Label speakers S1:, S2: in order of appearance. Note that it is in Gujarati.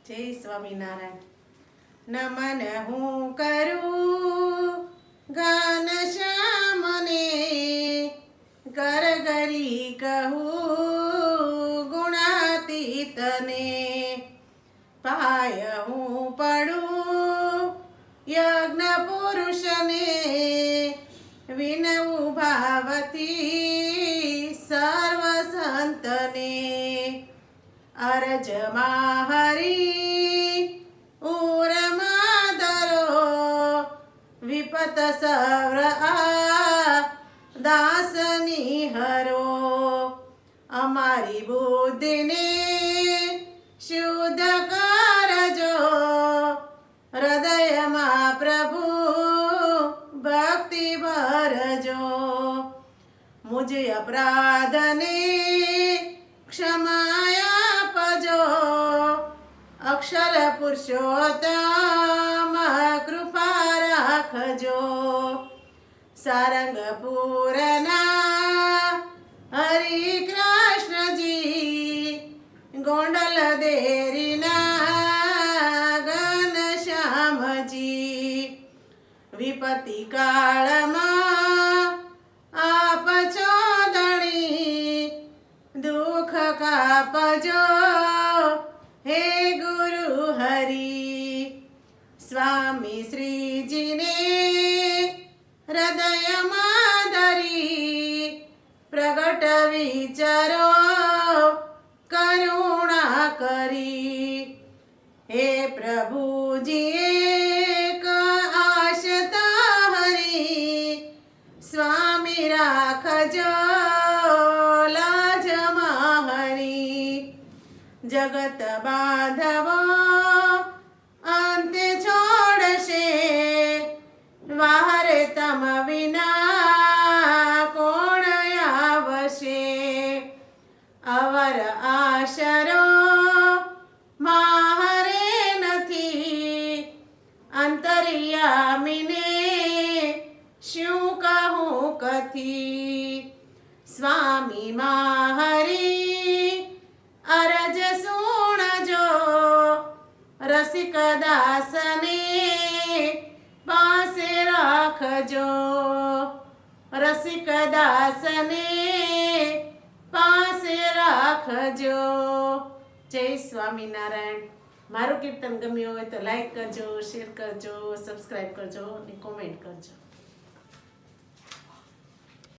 S1: જય સ્વામિનારાયણ. નમન હું કરું ગાન શ્યામને, ગરગરી કહું ગુણાતીતને. પાય હું પડું યજ્ઞ પુરુષને, વિનવું ભાવથી સર્વ સંતને. અરજમાં હરી ઉરમાં ધરો, વિપત સવ્ર આ દાસની હરો. અમારી બુદ્ધિને શુદ્ધ કરજો, હૃદયમાં પ્રભુ ભક્તિ ભરજો. મુજ અપરાધને ક્ષમાયા આપજો, અક્ષર પુરુષોત્તમ કૃપા રાખજો. સારંગપુરના હરિ કૃષ્ણજી, ગોંડલ દેરીના ઘનશ્યામજી. વિપત્તિ કાળમાં આપ છો ધણી, દુઃખ કાપજો હે ગુરુ હરી. સ્વામી શ્રીજીને હૃદયમાં ધરી, પ્રગટ વિચારો કરુણા કરી. હે પ્રભુજી એક આશતા હરી, સ્વામી રાખજો લાજમાં હરી. જગત બાંધવો અંતે છોડશે, વારે તમ વિના કોણ આવશે. અવર આશરો મારે નથી, અંતર્યામીને શું કહું કથી. સ્વામી માહરી અરજ સુણજો, રસિક દાસને પાસે રાખજો. રસિક દાસને પાસે રાખજો. જય સ્વામિનારાયણ. મારું કીર્તન ગમ્યું હોય તો લાઈક કરજો, શેર કરજો, સબસ્ક્રાઈબ કરજો અને કોમેન્ટ કરજો.